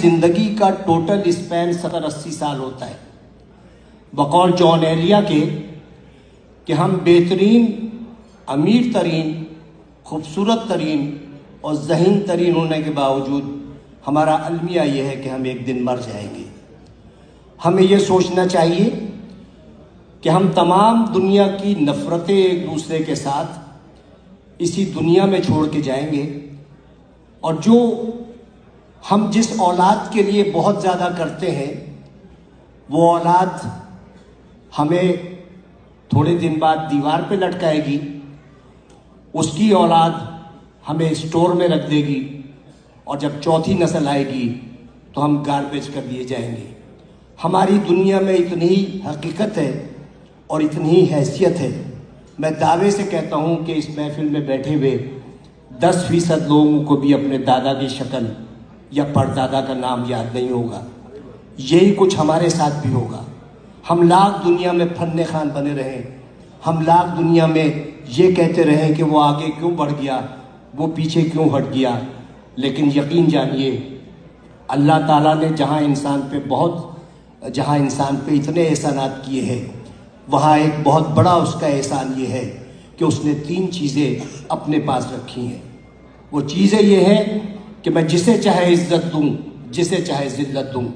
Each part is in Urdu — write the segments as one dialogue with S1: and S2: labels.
S1: زندگی کا ٹوٹل اسپین 70-80 سال ہوتا ہے. بقول جان ایلیا کے کہ ہم بہترین، امیر ترین، خوبصورت ترین اور ذہین ترین ہونے کے باوجود ہمارا المیہ یہ ہے کہ ہم ایک دن مر جائیں گے. ہمیں یہ سوچنا چاہیے کہ ہم تمام دنیا کی نفرتیں ایک دوسرے کے ساتھ اسی دنیا میں چھوڑ کے جائیں گے، اور جو ہم جس اولاد کے لیے بہت زیادہ کرتے ہیں وہ اولاد ہمیں تھوڑے دن بعد دیوار پہ لٹکائے گی، اس کی اولاد ہمیں اسٹور میں رکھ دے گی، اور جب چوتھی نسل آئے گی تو ہم گاربیج کر دیے جائیں گے. ہماری دنیا میں اتنی ہی حقیقت ہے اور اتنی ہی حیثیت ہے. میں دعوے سے کہتا ہوں کہ اس محفل میں بیٹھے ہوئے 10% لوگوں کو بھی اپنے دادا کی شکل یا پردادا کا نام یاد نہیں ہوگا. یہی کچھ ہمارے ساتھ بھی ہوگا. ہم لاکھ دنیا میں فن خان بنے رہیں، ہم لاکھ دنیا میں یہ کہتے رہیں کہ وہ آگے کیوں بڑھ گیا، وہ پیچھے کیوں ہٹ گیا، لیکن یقین جانیے اللہ تعالیٰ نے جہاں انسان پہ اتنے احسانات کیے ہیں، وہاں ایک بہت بڑا اس کا احسان یہ ہے کہ اس نے 3 چیزیں اپنے پاس رکھی ہیں. وہ چیزیں یہ ہیں کہ میں جسے چاہے عزت دوں، جسے چاہے ذلت دوں،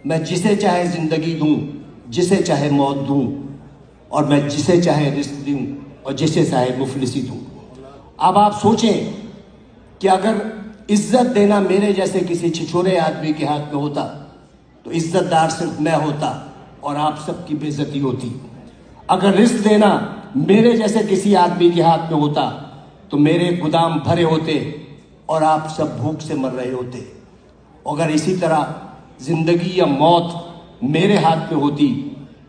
S1: میں جسے چاہے زندگی دوں، جسے چاہے موت دوں، اور میں جسے چاہے رزق دوں اور جسے چاہے مفلسی دوں. اب آپ سوچیں کہ اگر عزت دینا میرے جیسے کسی چھچورے آدمی کے ہاتھ میں ہوتا تو عزت دار صرف میں ہوتا اور آپ سب کی بے عزتی ہوتی. اگر رزق دینا میرے جیسے کسی آدمی کے ہاتھ میں ہوتا تو میرے گودام بھرے ہوتے اور آپ سب بھوک سے مر رہے ہوتے. اگر اسی طرح زندگی یا موت میرے ہاتھ میں ہوتی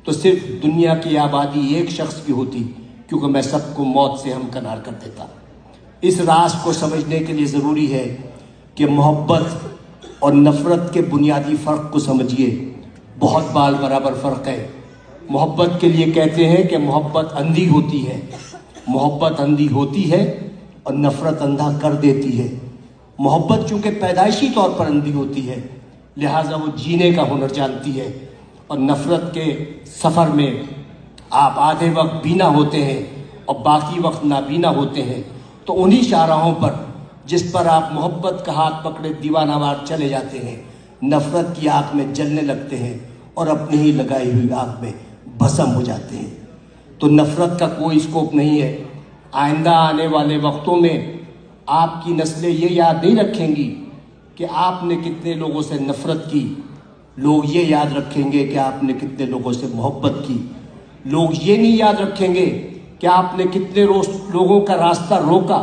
S1: تو صرف دنیا کی آبادی ایک شخص کی ہوتی، کیونکہ میں سب کو موت سے ہمکنار کر دیتا. اس راز کو سمجھنے کے لیے ضروری ہے کہ محبت اور نفرت کے بنیادی فرق کو سمجھیے. بہت بال برابر فرق ہے. محبت کے لیے کہتے ہیں کہ محبت اندھی ہوتی ہے، محبت اندھی ہوتی ہے اور نفرت اندھا کر دیتی ہے. محبت چونکہ پیدائشی طور پر اندھی ہوتی ہے، لہٰذا وہ جینے کا ہنر جانتی ہے، اور نفرت کے سفر میں آپ آدھے وقت بینا ہوتے ہیں اور باقی وقت نابینا ہوتے ہیں. تو انہی شاہراہوں پر جس پر آپ محبت کا ہاتھ پکڑے دیوانہ وار چلے جاتے ہیں، نفرت کی آگ میں جلنے لگتے ہیں اور اپنی ہی لگائی ہوئی آگ میں بھسم ہو جاتے ہیں. تو نفرت کا کوئی اسکوپ نہیں ہے. آئندہ آنے والے وقتوں میں آپ کی نسلیں یہ یاد نہیں رکھیں گی کہ آپ نے کتنے لوگوں سے نفرت کی، لوگ یہ یاد رکھیں گے کہ آپ نے کتنے لوگوں سے محبت کی. لوگ یہ نہیں یاد رکھیں گے کہ آپ نے کتنے لوگوں کا راستہ روکا،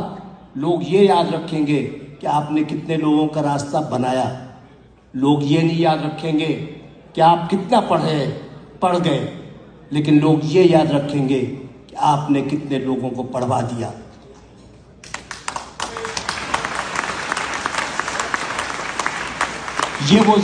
S1: لوگ یہ یاد رکھیں گے کہ آپ نے کتنے لوگوں کا راستہ بنایا. لوگ یہ نہیں یاد رکھیں گے کہ آپ کتنا پڑھ گئے، لیکن لوگ یہ یاد رکھیں گے کہ آپ نے کتنے لوگوں کو پڑھوا دیا. یہ وہ